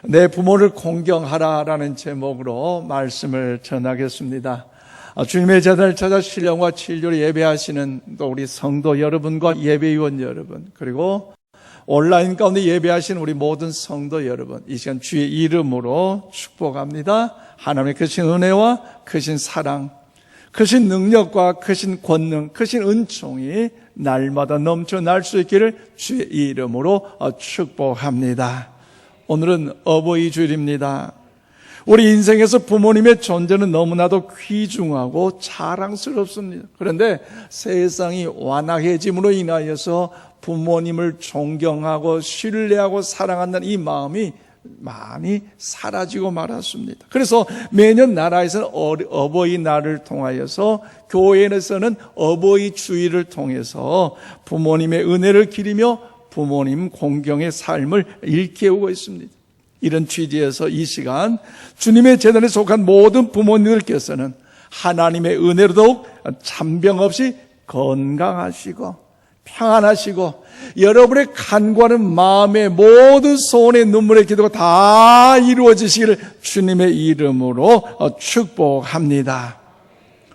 내 부모를 공경하라라는 제목으로 말씀을 전하겠습니다. 주님의 재단을 찾아 신령과 진료로 예배하시는 또 우리 성도 여러분과 예배위원 여러분, 그리고 온라인 가운데 예배하시는 우리 모든 성도 여러분, 이 시간 주의 이름으로 축복합니다. 하나님의 크신 은혜와 크신 사랑, 크신 능력과 크신 권능, 크신 은총이 날마다 넘쳐날 수 있기를 주의 이름으로 축복합니다. 오늘은 어버이 주일입니다. 우리 인생에서 부모님의 존재는 너무나도 귀중하고 자랑스럽습니다. 그런데 세상이 완악해짐으로 인하여서 부모님을 존경하고 신뢰하고 사랑한다는 이 마음이 많이 사라지고 말았습니다. 그래서 매년 나라에서는 어버이날을 통하여서, 교회에서는 어버이 주일을 통해서 부모님의 은혜를 기리며 부모님 공경의 삶을 일깨우고 있습니다. 이런 취지에서 이 시간 주님의 재단에 속한 모든 부모님들께서는 하나님의 은혜로 더욱 잔병 없이 건강하시고 평안하시고 여러분의 간구하는 마음의 모든 소원의 눈물의 기도가 다 이루어지시기를 주님의 이름으로 축복합니다.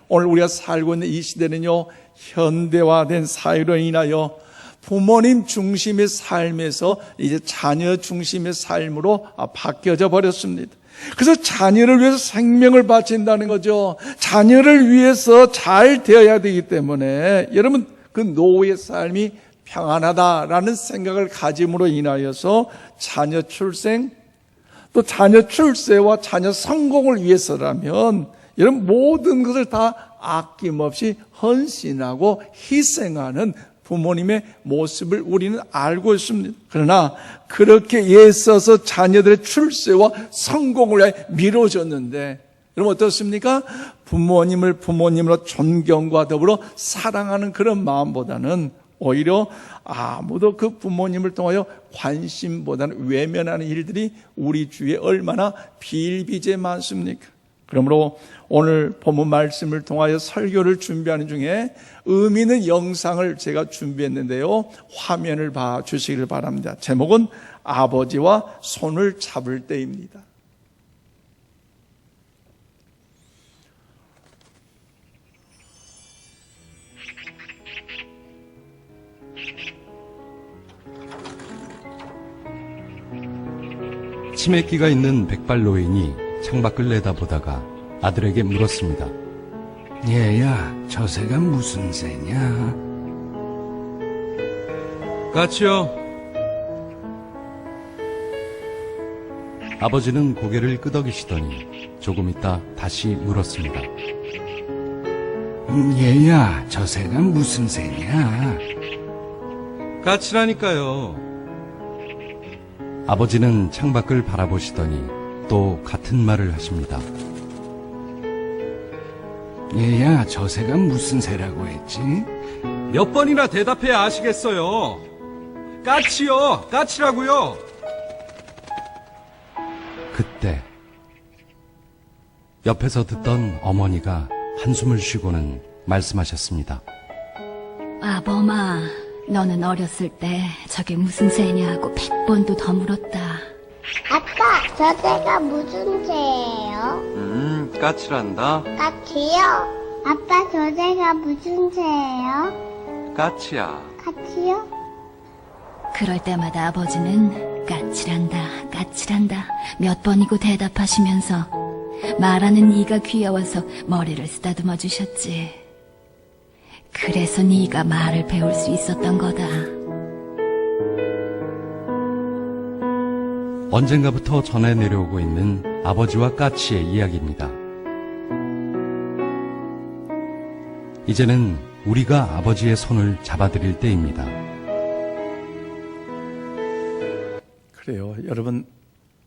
오늘 우리가 살고 있는 이 시대는요, 현대화된 사회로 인하여 부모님 중심의 삶에서 이제 자녀 중심의 삶으로 바뀌어져 버렸습니다. 그래서 자녀를 위해서 생명을 바친다는 거죠. 자녀를 위해서 잘 되어야 되기 때문에 여러분, 그 노후의 삶이 평안하다라는 생각을 가짐으로 인하여서 자녀 출생, 또 자녀 출세와 자녀 성공을 위해서라면 여러분 모든 것을 다 아낌없이 헌신하고 희생하는 부모님의 모습을 우리는 알고 있습니다. 그러나 그렇게 애써서 자녀들의 출세와 성공을 위해 미뤄졌는데, 여러분 어떻습니까? 부모님을 부모님으로 존경과 더불어 사랑하는 그런 마음보다는 오히려 아무도 그 부모님을 통하여 관심보다는 외면하는 일들이 우리 주위에 얼마나 비일비재 많습니까? 그러므로 오늘 본문 말씀을 통하여 설교를 준비하는 중에 의미 있는 영상을 제가 준비했는데요, 화면을 봐주시기를 바랍니다. 제목은 아버지와 손을 잡을 때입니다. 치매기가 있는 백발 노인이 창밖을 내다보다가 아들에게 물었습니다. 얘야, 저 새가 무슨 새냐? 까치요. 아버지는 고개를 끄덕이시더니 조금 있다 다시 물었습니다. 얘야, 저 새가 무슨 새냐? 까치라니까요. 아버지는 창밖을 바라보시더니 또 같은 말을 하십니다. 얘야, 저 새가 무슨 새라고 했지? 몇 번이나 대답해야 아시겠어요. 까치요, 까치라고요. 그때 옆에서 듣던 어머니가 한숨을 쉬고는 말씀하셨습니다. 아범아, 너는 어렸을 때 저게 무슨 새냐고 100번도 더 물었다. 아빠, 저 새가 무슨 새예요? 까치란다. 까치요? 아빠, 저 새가 무슨 새예요? 까치야. 까치요? 그럴 때마다 아버지는 까칠한다, 까칠한다 몇 번이고 대답하시면서 말하는 이가 귀여워서 머리를 쓰다듬어 주셨지. 그래서 네가 말을 배울 수 있었던 거다. 언젠가부터 전해 내려오고 있는 아버지와 까치의 이야기입니다. 이제는 우리가 아버지의 손을 잡아드릴 때입니다. 그래요. 여러분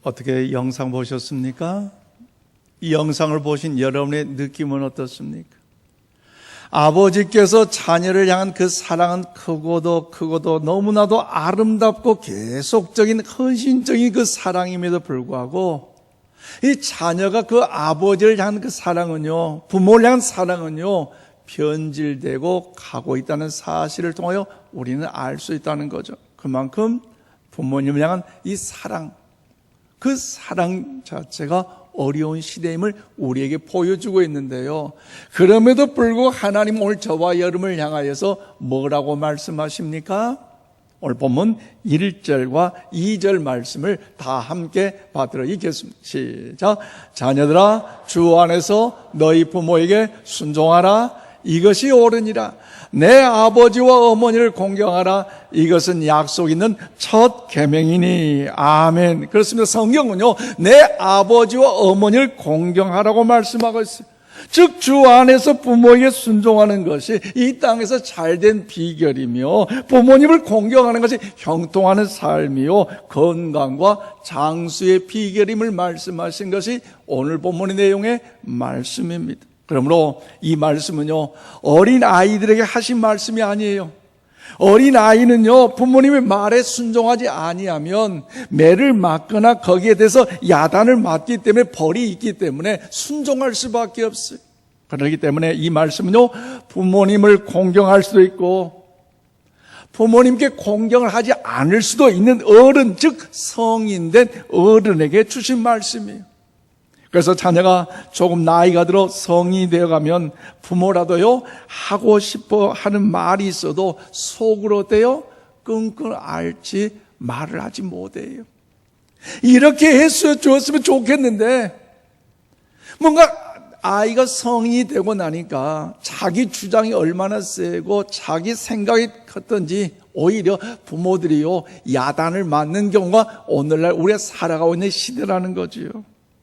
어떻게 영상 보셨습니까? 이 영상을 보신 여러분의 느낌은 어떻습니까? 아버지께서 자녀를 향한 그 사랑은 크고도 너무나도 아름답고 계속적인 헌신적인 그 사랑임에도 불구하고 이 자녀가 그 아버지를 향한 그 사랑은요, 부모를 향한 사랑은요, 변질되고 가고 있다는 사실을 통하여 우리는 알 수 있다는 거죠. 그만큼 부모님을 향한 이 사랑, 그 사랑 자체가 어려운 시대임을 우리에게 보여주고 있는데요. 그럼에도 불구하고 하나님 오늘 저와 여러분을 향하여서 뭐라고 말씀하십니까? 오늘 본문 1절과 2절 말씀을 다 함께 받들어 읽겠습니다. 시작. 자녀들아, 주 안에서 너희 부모에게 순종하라. 이것이 옳으니라. 내 아버지와 어머니를 공경하라. 이것은 약속 있는 첫 계명이니. 아멘. 그렇습니다. 성경은요, 내 아버지와 어머니를 공경하라고 말씀하고 있어요. 즉 주 안에서 부모에게 순종하는 것이 이 땅에서 잘된 비결이며, 부모님을 공경하는 것이 형통하는 삶이요 건강과 장수의 비결임을 말씀하신 것이 오늘 본문의 내용의 말씀입니다. 그러므로 이 말씀은요, 어린 아이들에게 하신 말씀이 아니에요. 어린 아이는요, 부모님의 말에 순종하지 아니하면 매를 맞거나 거기에 대해서 야단을 맞기 때문에 벌이 있기 때문에 순종할 수밖에 없어요. 그렇기 때문에 이 말씀은요, 부모님을 공경할 수도 있고 부모님께 공경을 하지 않을 수도 있는 어른, 즉 성인된 어른에게 주신 말씀이에요. 그래서 자녀가 조금 나이가 들어 성인이 되어가면 부모라도요, 하고 싶어 하는 말이 있어도 속으로 돼요 끙끙 앓지 말을 하지 못해요. 이렇게 했어 주었으면 좋겠는데, 뭔가 아이가 성인이 되고 나니까 자기 주장이 얼마나 세고 자기 생각이 컸던지 오히려 부모들이요, 야단을 맞는 경우가 오늘날 우리가 살아가고 있는 시대라는 거지요.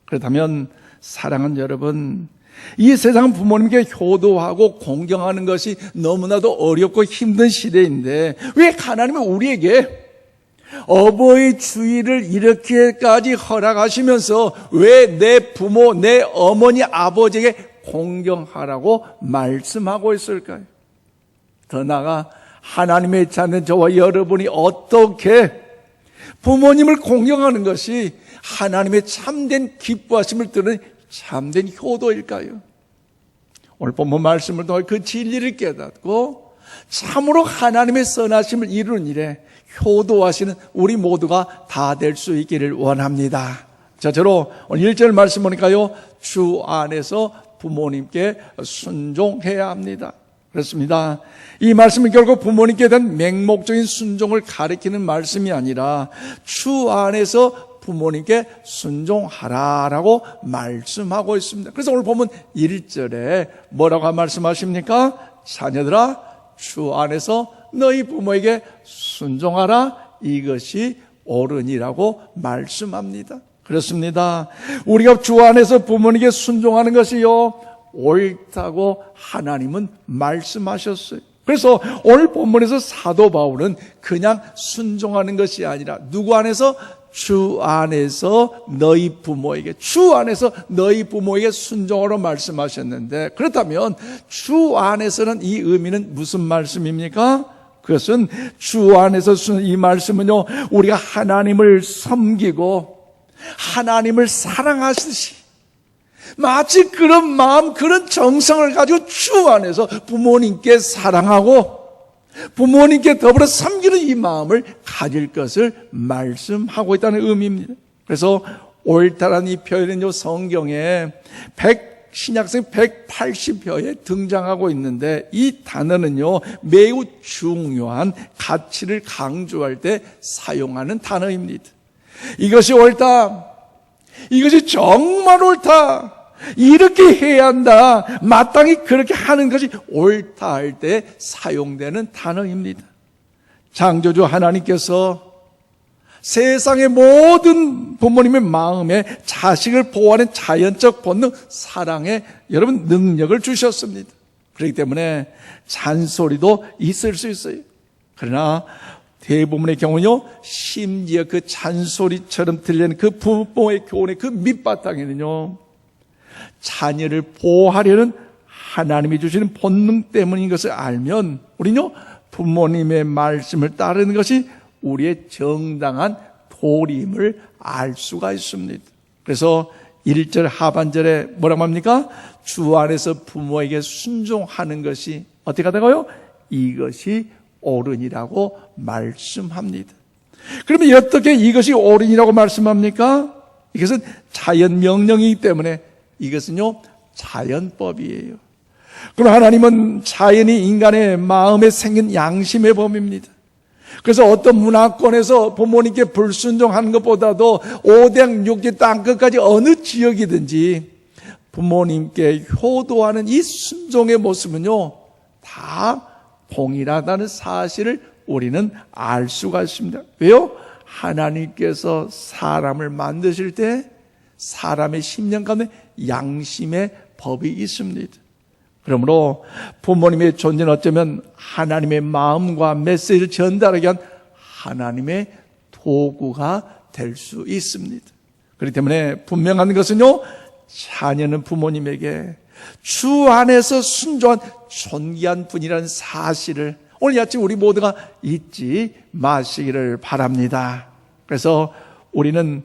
그렇다면 사랑하는 여러분, 이 세상 부모님께 효도하고 공경하는 것이 너무나도 어렵고 힘든 시대인데, 왜 하나님은 우리에게 어버이 주의를 이렇게까지 허락하시면서 왜 내 부모, 내 어머니, 아버지에게 공경하라고 말씀하고 있을까요? 더 나아가 하나님의 자는 저와 여러분이 어떻게 부모님을 공경하는 것이 하나님의 참된 기뻐하심을 드는 참된 효도일까요? 오늘 본문 말씀을 통해 그 진리를 깨닫고 참으로 하나님의 선하심을 이루는 일에 효도하시는 우리 모두가 다 될 수 있기를 원합니다. 자, 저로 오늘 1절 말씀 보니까요, 주 안에서 부모님께 순종해야 합니다. 그렇습니다. 이 말씀은 결국 부모님께 대한 맹목적인 순종을 가리키는 말씀이 아니라 주 안에서 부모님께 순종하라라고 말씀하고 있습니다. 그래서 오늘 보면 1절에 뭐라고 말씀하십니까? 자녀들아, 주 안에서 너희 부모에게 순종하라. 이것이 옳으니라고 말씀합니다. 그렇습니다. 우리가 주 안에서 부모님께 순종하는 것이요, 옳다고 하나님은 말씀하셨어요. 그래서 오늘 본문에서 사도 바울은 그냥 순종하는 것이 아니라 누구 안에서? 주 안에서 너희 부모에게, 주 안에서 너희 부모에게 순종하라고 말씀하셨는데, 그렇다면 주 안에서는 이 의미는 무슨 말씀입니까? 그것은 주 안에서 이 말씀은요, 우리가 하나님을 섬기고 하나님을 사랑하시듯이 마치 그런 마음, 그런 정성을 가지고 주 안에서 부모님께 사랑하고 부모님께 더불어 섬기는 이 마음을 가질 것을 말씀하고 있다는 의미입니다. 그래서 옳다라는 이 표현은요, 성경에 신약성 180여에 등장하고 있는데, 이 단어는요, 매우 중요한 가치를 강조할 때 사용하는 단어입니다. 이것이 옳다, 이것이 정말 옳다, 이렇게 해야 한다, 마땅히 그렇게 하는 것이 옳다 할 때 사용되는 단어입니다. 창조주 하나님께서 세상의 모든 부모님의 마음에 자식을 보호하는 자연적 본능, 사랑의 여러분 능력을 주셨습니다. 그렇기 때문에 잔소리도 있을 수 있어요. 그러나 대부분의 경우는요, 심지어 그 잔소리처럼 들리는 그 부모의 교훈의 그 밑바탕에는요, 자녀를 보호하려는 하나님이 주시는 본능 때문인 것을 알면 우리는요, 부모님의 말씀을 따르는 것이 우리의 정당한 도리임을 알 수가 있습니다. 그래서 1절 하반절에 뭐라고 합니까? 주 안에서 부모에게 순종하는 것이 어떻게 하다가요? 이것이 옳으니라고 말씀합니다. 그러면 어떻게 이것이 옳으니라고 말씀합니까? 이것은 자연 명령이기 때문에 이것은요, 자연법이에요. 그럼 하나님은 자연이 인간의 마음에 생긴 양심의 범입니다. 그래서 어떤 문화권에서 부모님께 불순종하는 것보다도 오대 육지 땅끝까지 어느 지역이든지 부모님께 효도하는 이 순종의 모습은요, 다 동일하다는 사실을 우리는 알 수가 있습니다. 왜요? 하나님께서 사람을 만드실 때 사람의 심령 가운데 양심의 법이 있습니다. 그러므로 부모님의 존재는 어쩌면 하나님의 마음과 메시지를 전달하기 위한 하나님의 도구가 될 수 있습니다. 그렇기 때문에 분명한 것은요, 자녀는 부모님에게 주 안에서 순종한 존귀한 분이라는 사실을 오늘 아침 우리 모두가 잊지 마시기를 바랍니다. 그래서 우리는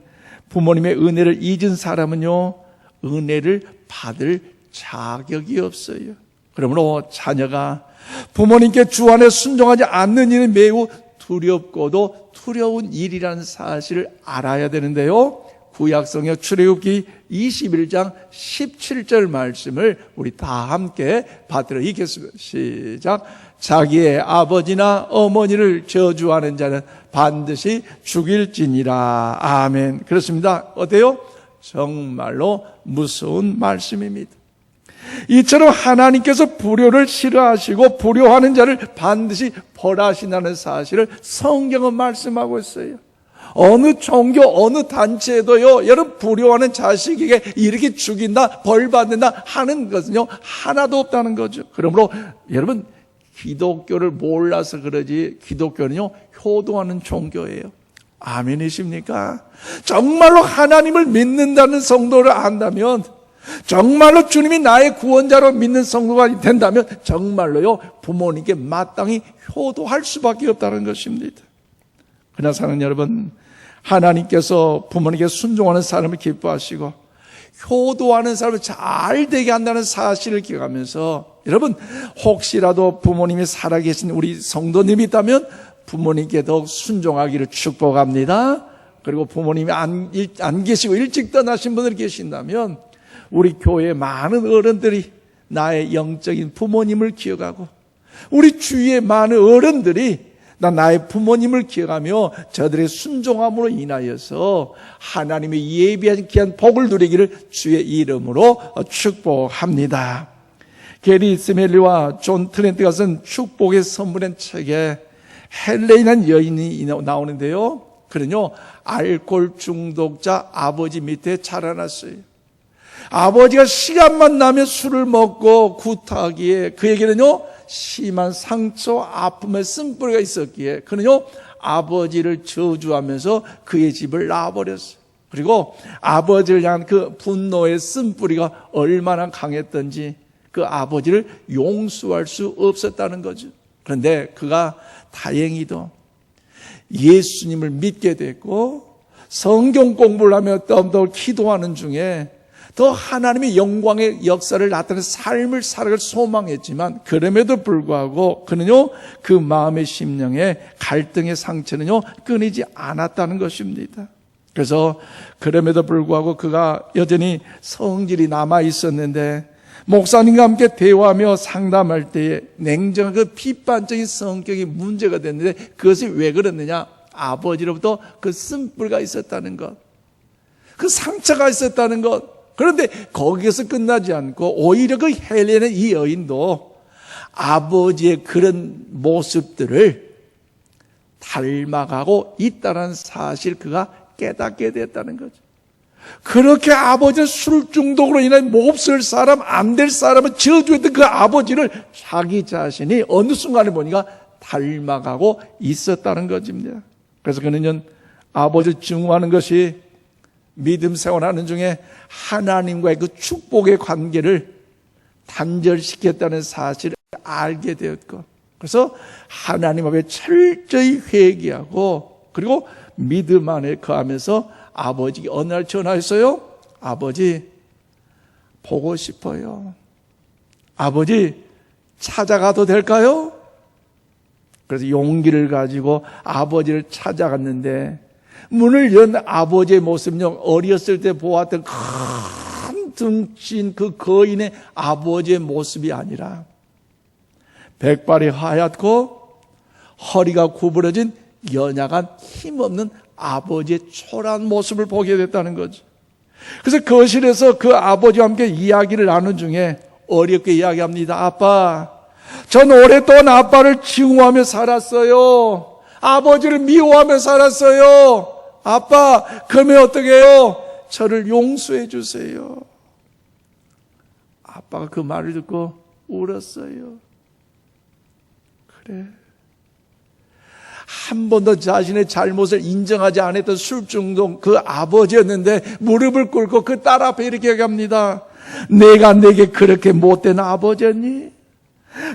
부모님의 은혜를 잊은 사람은요, 은혜를 받을 자격이 없어요. 그러므로 자녀가 부모님께 주 안에 순종하지 않는 일은 매우 두렵고도 두려운 일이라는 사실을 알아야 되는데요, 구약성경 출애굽기 21장 17절 말씀을 우리 다 함께 받들어 읽겠습니다. 시작. 자기의 아버지나 어머니를 저주하는 자는 반드시 죽일지니라. 아멘. 그렇습니다. 어때요? 정말로 무서운 말씀입니다. 이처럼 하나님께서 불효를 싫어하시고 불효하는 자를 반드시 벌하신다는 사실을 성경은 말씀하고 있어요. 어느 종교, 어느 단체에도요, 여러분 불효하는 자식에게 이렇게 죽인다, 벌받는다 하는 것은요, 하나도 없다는 거죠. 그러므로 여러분, 기독교를 몰라서 그러지, 기독교는요, 효도하는 종교예요. 아멘이십니까? 정말로 하나님을 믿는다는 성도를 안다면, 정말로 주님이 나의 구원자로 믿는 성도가 된다면 정말로요, 부모님께 마땅히 효도할 수밖에 없다는 것입니다. 그러나 사랑하는 여러분, 하나님께서 부모님께 순종하는 사람을 기뻐하시고 효도하는 사람을 잘 되게 한다는 사실을 기억하면서, 여러분 혹시라도 부모님이 살아계신 우리 성도님이 있다면 부모님께 더욱 순종하기를 축복합니다. 그리고 부모님이 안 계시고 일찍 떠나신 분들이 계신다면 우리 교회의 많은 어른들이 나의 영적인 부모님을 기억하고, 우리 주위의 많은 어른들이 나의 부모님을 기억하며 저들의 순종함으로 인하여서 하나님의 예비한 귀한 복을 누리기를 주의 이름으로 축복합니다. 게리 스멜리와 존 트렌트가 쓴 축복의 선물의 책에 헬레이라는 여인이 나오는데요, 그는요 알코올 중독자 아버지 밑에 자라났어요. 아버지가 시간만 나면 술을 먹고 구타하기에 그에게는요 심한 상처, 아픔의 쓴뿌리가 있었기에 그는요 아버지를 저주하면서 그의 집을 놔버렸어요. 그리고 아버지를 향한 그 분노의 쓴뿌리가 얼마나 강했던지 그 아버지를 용서할 수 없었다는 거죠. 그런데 그가 다행히도 예수님을 믿게 됐고 성경 공부를 하며 더욱더 기도하는 중에 더 하나님의 영광의 역사를 나타내는 삶을 살아갈 소망했지만, 그럼에도 불구하고 그는요 그 마음의 심령에 갈등의 상처는요 끊이지 않았다는 것입니다. 그래서 그럼에도 불구하고 그가 여전히 성질이 남아 있었는데 목사님과 함께 대화하며 상담할 때에 냉정한 그 비판적인 성격이 문제가 됐는데, 그것이 왜 그랬느냐? 아버지로부터 그 쓴뿌리가 있었다는 것, 그 상처가 있었다는 것. 그런데 거기에서 끝나지 않고 오히려 그 헬레는 이 여인도 아버지의 그런 모습들을 닮아가고 있다는 사실 그가 깨닫게 됐다는 거죠. 그렇게 아버지의 술 중독으로 인해 몹쓸 사람, 안 될 사람을 저주했던 그 아버지를 자기 자신이 어느 순간에 보니까 닮아가고 있었다는 것입니다. 그래서 그는 아버지를 증오하는 것이 믿음 생활하는 중에 하나님과의 그 축복의 관계를 단절시켰다는 사실을 알게 되었고, 그래서 하나님 앞에 철저히 회개하고 그리고 믿음 안에 거하면서 아버지께 어느 날 전화했어요. 아버지 보고 싶어요. 아버지 찾아가도 될까요? 그래서 용기를 가지고 아버지를 찾아갔는데 문을 연 아버지의 모습은요, 어렸을 때 보았던 큰 등진 그 거인의 아버지의 모습이 아니라 백발이 하얗고 허리가 구부러진 연약한 힘없는 아버지의 초라한 모습을 보게 됐다는 거죠. 그래서 거실에서 그 아버지와 함께 이야기를 나눈 중에 어렵게 이야기합니다. 아빠, 전 오랫동안 아빠를 증오하며 살았어요. 아버지를 미워하며 살았어요. 아빠, 그러면 어떻게 해요? 저를 용서해 주세요. 아빠가 그 말을 듣고 울었어요. 그래. 한 번도 자신의 잘못을 인정하지 않았던 술중독 그 아버지였는데 무릎을 꿇고 그 딸 앞에 이렇게 얘기합니다. 내가 내게 그렇게 못된 아버지였니?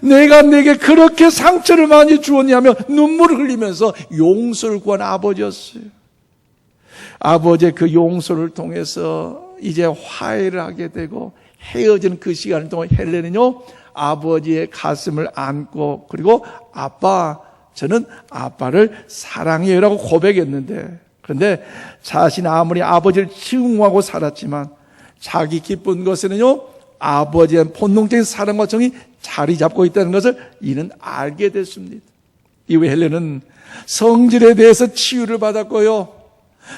내가 내게 그렇게 상처를 많이 주었냐며 눈물을 흘리면서 용서를 구한 아버지였어요. 아버지의 그 용서를 통해서 이제 화해를 하게 되고 헤어지는 그 시간을 통해 헬레는요, 아버지의 가슴을 안고, 그리고 아빠, 저는 아빠를 사랑해요라고 고백했는데, 그런데 자신이 아무리 아버지를 증오하고 살았지만 자기 기쁜 것에는요, 아버지의 본능적인 사랑과 정이 자리 잡고 있다는 것을 이는 알게 됐습니다. 이후에 헬레는 성질에 대해서 치유를 받았고요,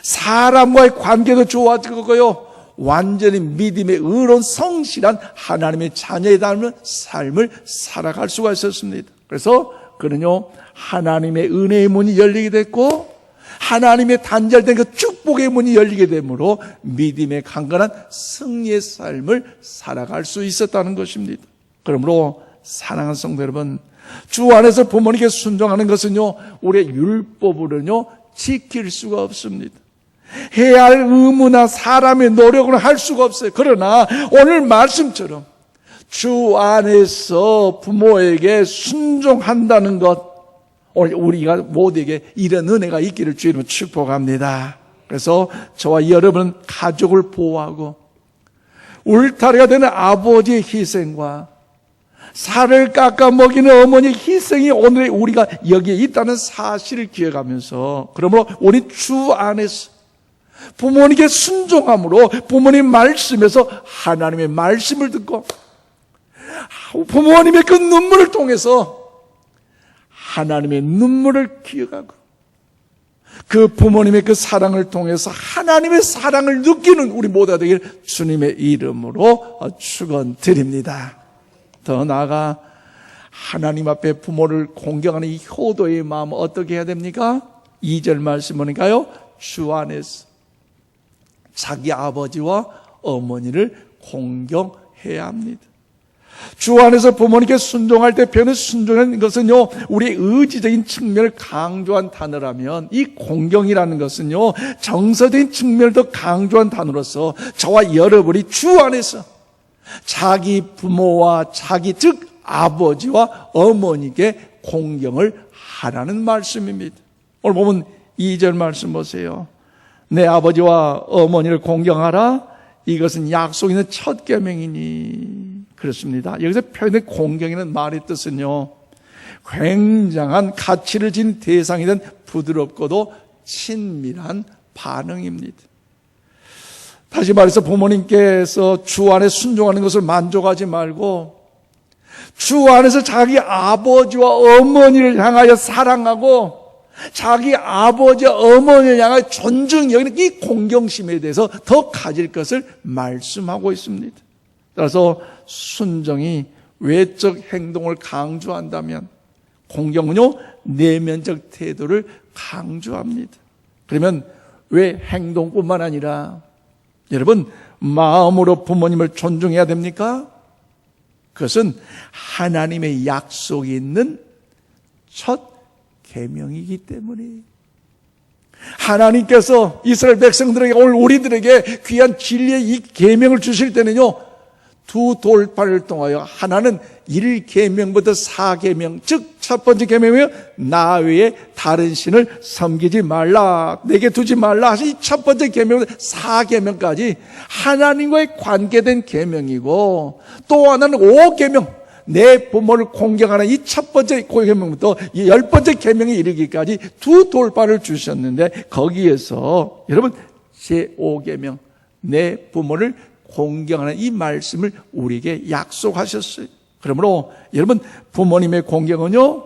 사람과의 관계도 좋아졌고요, 완전히 믿음의 의로운 성실한 하나님의 자녀에 닮은 삶을 살아갈 수가 있었습니다. 그래서 그는요, 하나님의 은혜의 문이 열리게 됐고 하나님의 단절된 그 축복의 문이 열리게 되므로 믿음의 강건한 승리의 삶을 살아갈 수 있었다는 것입니다. 그러므로 사랑하는 성도 여러분, 주 안에서 부모님께 순종하는 것은요, 우리의 율법으로는요 지킬 수가 없습니다. 해야 할 의무나 사람의 노력을 할 수가 없어요. 그러나 오늘 말씀처럼 주 안에서 부모에게 순종한다는 것, 오늘 우리가 모두에게 이런 은혜가 있기를 주님으로 축복합니다. 그래서 저와 여러분은 가족을 보호하고 울타리가 되는 아버지의 희생과 살을 깎아 먹이는 어머니의 희생이 오늘 우리가 여기에 있다는 사실을 기억하면서, 그러므로 우리 주 안에서 부모님께 순종함으로 부모님 말씀에서 하나님의 말씀을 듣고 부모님의 그 눈물을 통해서 하나님의 눈물을 기억하고 그 부모님의 그 사랑을 통해서 하나님의 사랑을 느끼는 우리 모두가 되길 주님의 이름으로 축원드립니다. 더 나아가 하나님 앞에 부모를 공경하는 이 효도의 마음 어떻게 해야 됩니까? 2절 말씀 보니까요, 주 안에서 자기 아버지와 어머니를 공경해야 합니다. 주 안에서 부모님께 순종할 때 표현을 순종하는 것은요, 우리의 의지적인 측면을 강조한 단어라면 이 공경이라는 것은요, 정서적인 측면을 더 강조한 단어로서 저와 여러분이 주 안에서 자기 부모와 자기 즉 아버지와 어머니께 공경을 하라는 말씀입니다. 오늘 보면 2절 말씀 보세요. 내 아버지와 어머니를 공경하라. 이것은 약속 있는 첫 계명이니. 그렇습니다. 여기서 표현된 공경이라는 말의 뜻은요, 굉장한 가치를 지닌 대상이 된 부드럽고도 친밀한 반응입니다. 다시 말해서 부모님께서 주 안에 순종하는 것을 만족하지 말고 주 안에서 자기 아버지와 어머니를 향하여 사랑하고 자기 아버지와 어머니를 향하여 존중 여기는 이 공경심에 대해서 더 가질 것을 말씀하고 있습니다. 따라서 순종이 외적 행동을 강조한다면 공경은요, 내면적 태도를 강조합니다. 그러면 왜 행동뿐만 아니라 여러분 마음으로 부모님을 존중해야 됩니까? 그것은 하나님의 약속이 있는 첫 계명이기 때문에 하나님께서 이스라엘 백성들에게 오늘 우리들에게 귀한 진리의 이 계명을 주실 때는요, 두 돌파를 통하여 하나는 1계명부터 4계명, 즉 첫 번째 계명이요, 나 외에 다른 신을 섬기지 말라, 내게 두지 말라 하신 이 첫 번째 계명부터 4계명까지 하나님과의 관계된 계명이고, 또 하나는 5계명, 내 부모를 공경하는 이 첫 번째 계명부터 이 10번째 계명에 이르기까지 두 돌파를 주셨는데, 거기에서 여러분 제5계명 내 부모를 공경하는 이 말씀을 우리에게 약속하셨어요. 그러므로 여러분, 부모님의 공경은요,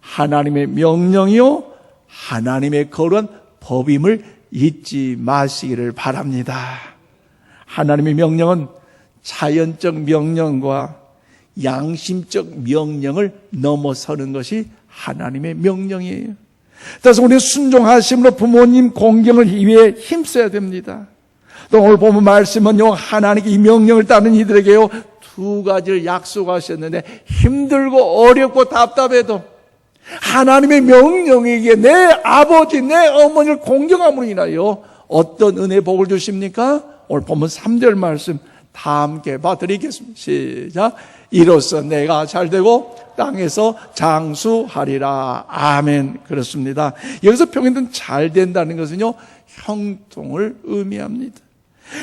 하나님의 명령이요, 하나님의 거룩한 법임을 잊지 마시기를 바랍니다. 하나님의 명령은 자연적 명령과 양심적 명령을 넘어서는 것이 하나님의 명령이에요. 따라서 우리는 순종하심으로 부모님 공경을 위해 힘써야 됩니다. 또 오늘 보면 말씀은요, 하나님께 이 명령을 따르는 이들에게요, 두 가지를 약속하셨는데, 힘들고 어렵고 답답해도 하나님의 명령에게 내 아버지, 내 어머니를 공경함으로 인하여 어떤 은혜 복을 주십니까? 오늘 보면 3절 말씀 다 함께 봐드리겠습니다. 시작. 이로써 내가 잘되고 땅에서 장수하리라. 아멘. 그렇습니다. 여기서 표현된 잘된다는 것은요, 형통을 의미합니다.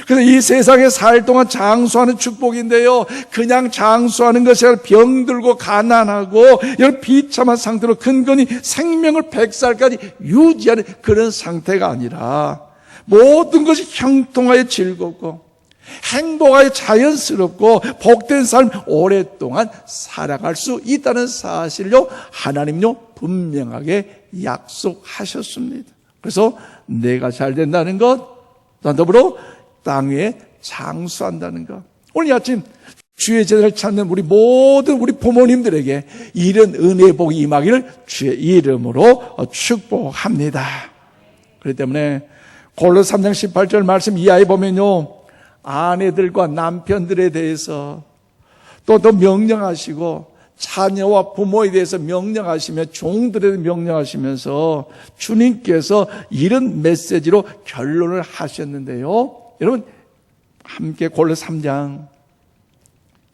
그래서 이 세상에 살 동안 장수하는 축복인데요, 그냥 장수하는 것이 아니라 병들고 가난하고 이런 비참한 상태로 근근히 생명을 100살까지 유지하는 그런 상태가 아니라 모든 것이 형통하여 즐겁고 행복하여 자연스럽고 복된 삶 오랫동안 살아갈 수 있다는 사실로 하나님요 분명하게 약속하셨습니다. 그래서 내가 잘 된다는 것, 더불어 땅 위에 장수한다는 것. 오늘 아침 주의 제자를 찾는 우리 모든 우리 부모님들에게 이런 은혜 복이 임하기를 주의 이름으로 축복합니다. 그렇기 때문에 골로새 3장 18절 말씀 이하에 보면요, 아내들과 남편들에 대해서 또 명령하시고 자녀와 부모에 대해서 명령하시며 종들에 대해서 명령하시면서 주님께서 이런 메시지로 결론을 하셨는데요, 여러분 함께 골로새 3장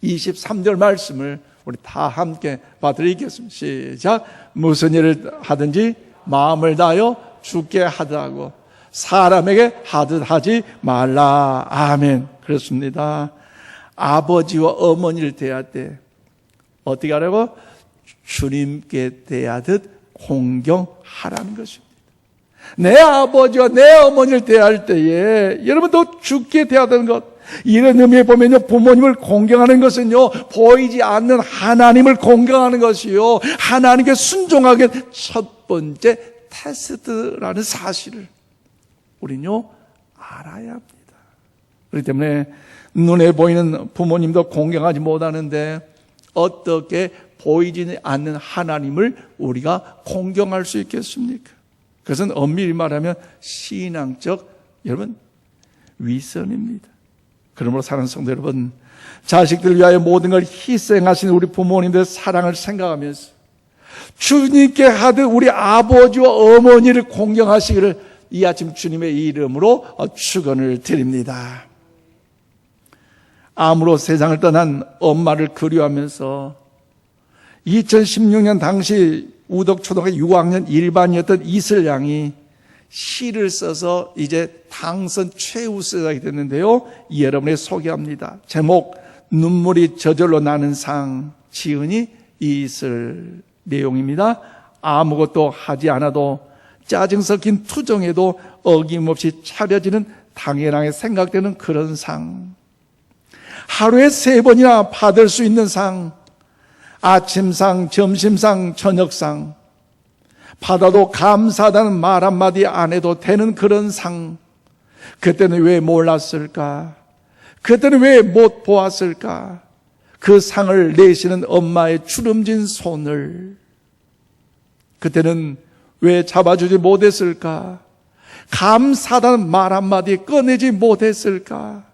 23절 말씀을 우리 다 함께 봐드리겠습니다. 시작. 무슨 일을 하든지 마음을 다하여 주께 하라고 사람에게 하듯 하지 말라. 아멘. 그렇습니다. 아버지와 어머니를 대할 때 어떻게 하라고? 주님께 대하듯 공경하라는 것입니다. 내 아버지와 내 어머니를 대할 때에 여러분도 주께 대하는 것, 이런 의미에 보면요, 부모님을 공경하는 것은요, 보이지 않는 하나님을 공경하는 것이요, 하나님께 순종하게 첫 번째 테스트라는 사실을 우리는요 알아야 합니다. 그렇기 때문에 눈에 보이는 부모님도 공경하지 못하는데 어떻게 보이지 않는 하나님을 우리가 공경할 수 있겠습니까? 그것은 엄밀히 말하면 신앙적 여러분 위선입니다. 그러므로 사랑하는 성도 여러분, 자식들을 위하여 모든 걸 희생하신 우리 부모님들의 사랑을 생각하면서 주님께 하듯 우리 아버지와 어머니를 공경하시기를 이 아침 주님의 이름으로 축원을 드립니다. 암으로 세상을 떠난 엄마를 그리워하면서 2016년 당시 우덕초등학교 6학년 1반이었던 이슬 양이 시를 써서 이제 당선 최우수상이 됐는데요, 여러분에 소개합니다. 제목 눈물이 저절로 나는 상, 지은이 이슬. 내용입니다. 아무것도 하지 않아도 짜증 섞인 투정에도 어김없이 차려지는 당연하게 생각되는 그런 상, 하루에 3번이나 받을 수 있는 상, 아침상, 점심상, 저녁상, 받아도 감사하다는 말 한마디 안 해도 되는 그런 상, 그때는 왜 몰랐을까? 그때는 왜 못 보았을까? 그 상을 내시는 엄마의 주름진 손을 그때는 왜 잡아주지 못했을까? 감사하다는 말 한마디 꺼내지 못했을까?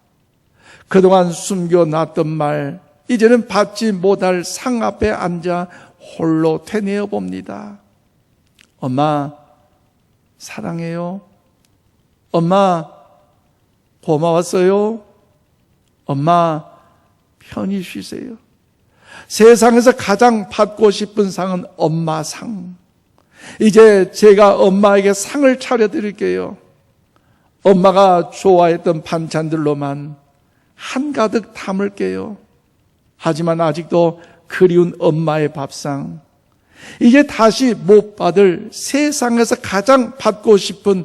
그동안 숨겨놨던 말, 이제는 받지 못할 상 앞에 앉아 홀로 되뇌어 봅니다. 엄마 사랑해요. 엄마 고마웠어요. 엄마 편히 쉬세요. 세상에서 가장 받고 싶은 상은 엄마 상. 이제 제가 엄마에게 상을 차려드릴게요. 엄마가 좋아했던 반찬들로만 한가득 담을게요. 하지만 아직도 그리운 엄마의 밥상, 이제 다시 못 받을 세상에서 가장 받고 싶은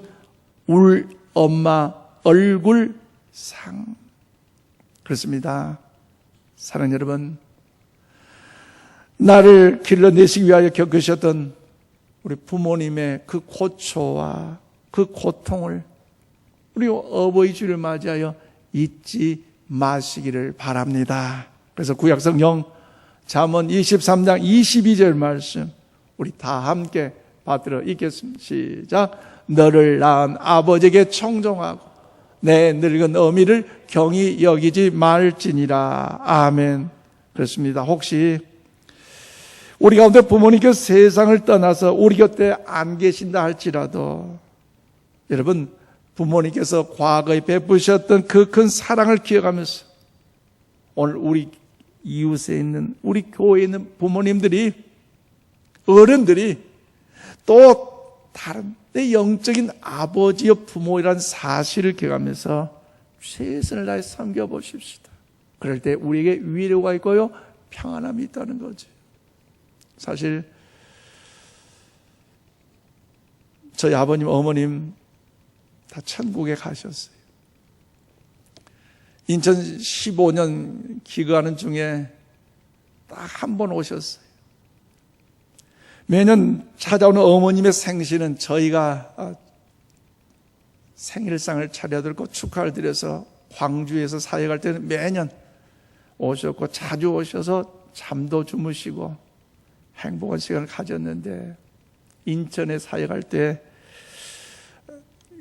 울 엄마 얼굴상. 그렇습니다. 사랑하는 여러분, 나를 길러내시기 위하여 겪으셨던 우리 부모님의 그 고초와 그 고통을 우리 어버이 주를 맞이하여 잊지 마시기를 바랍니다. 그래서 구약성경 잠언 23장 22절 말씀 우리 다 함께 받들어 읽겠습니다. 시작. 너를 낳은 아버지에게 청종하고 내 늙은 어미를 경히 여기지 말지니라. 아멘. 그렇습니다. 혹시 우리 가운데 부모님께서 세상을 떠나서 우리 곁에 안 계신다 할지라도 여러분, 부모님께서 과거에 베푸셨던 그 큰 사랑을 기억하면서 오늘 우리 이웃에 있는, 우리 교회에 있는 부모님들이, 어른들이 또 다른 내 영적인 아버지여 부모이라는 사실을 기억하면서 최선을 다해 섬겨보십시다. 그럴 때 우리에게 위로가 있고요, 평안함이 있다는 거죠. 사실 저희 아버님, 어머님 다 천국에 가셨어요. 인천 15년 기거하는 중에 딱 한 번 오셨어요. 매년 찾아오는 어머님의 생신은 저희가 생일상을 차려들고 축하를 드려서 광주에서 사역할 때는 매년 오셨고 자주 오셔서 잠도 주무시고 행복한 시간을 가졌는데, 인천에 사역할 때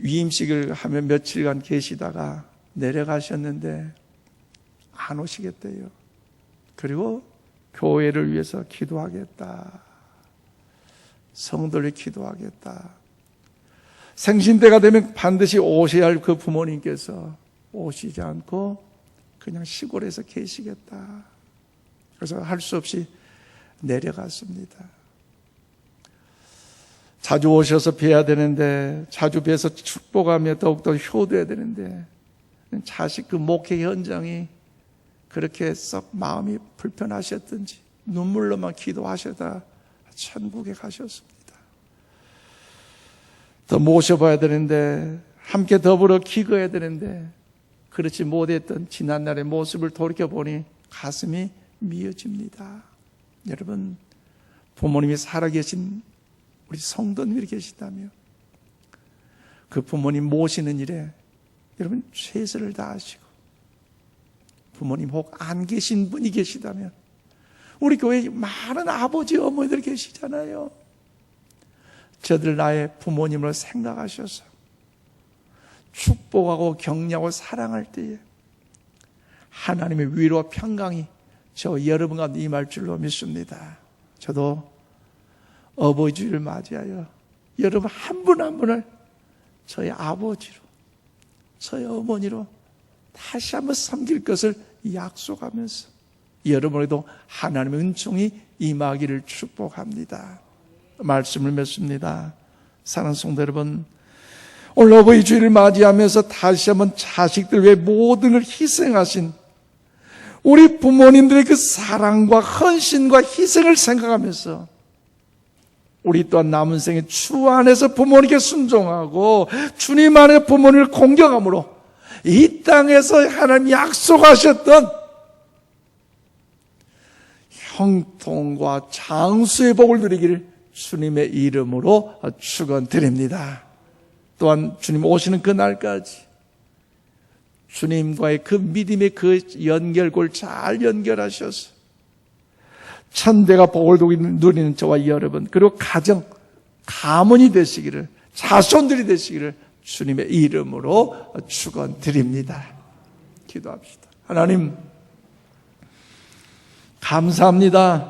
위임식을 하며 며칠간 계시다가 내려가셨는데 안 오시겠대요. 그리고 교회를 위해서 기도하겠다, 성도를 기도하겠다. 생신 때가 되면 반드시 오셔야 할 그 부모님께서 오시지 않고 그냥 시골에서 계시겠다. 그래서 할 수 없이 내려갔습니다. 자주 오셔서 뵈야 되는데, 자주 뵈서 축복하며 더욱더 효도해야 되는데, 자식 그 목회 현장이 그렇게 썩 마음이 불편하셨든지 눈물로만 기도하셔다 천국에 가셨습니다. 더 모셔봐야 되는데, 함께 더불어 기거해야 되는데 그렇지 못했던 지난날의 모습을 돌이켜보니 가슴이 미어집니다. 여러분, 부모님이 살아계신 우리 성도님이 계시다며 그 부모님 모시는 일에 여러분 최선을 다하시고, 부모님 혹 안 계신 분이 계시다면 우리 교회에 많은 아버지, 어머니들 계시잖아요. 저들 나의 부모님을 생각하셔서 축복하고 격려하고 사랑할 때에 하나님의 위로와 평강이 저 여러분 가운데 임할 줄로 믿습니다. 저도 어버이 주일을 맞이하여 여러분 한 분 한 분을 저희 아버지로, 저희 어머니로 다시 한번 섬길 것을 약속하면서 여러분에게도 하나님의 은총이 임하기를 축복합니다. 말씀을 맺습니다. 사랑하는 성도 여러분, 오늘 어버이 주일을 맞이하면서 다시 한번 자식들 위해 모든 걸 희생하신 우리 부모님들의 그 사랑과 헌신과 희생을 생각하면서 우리 또한 남은 생에 주 안에서 부모님께 순종하고 주님 안에 부모님을 공경함으로 이 땅에서 하나님 약속하셨던 형통과 장수의 복을 누리기를 주님의 이름으로 축원드립니다. 또한 주님 오시는 그날까지 주님과의 그 믿음의 그 연결고를 잘 연결하셔서 천대가 복을 누리는 저와 여러분, 그리고 가정, 가문이 되시기를, 자손들이 되시기를 주님의 이름으로 축원드립니다. 기도합시다. 하나님, 감사합니다.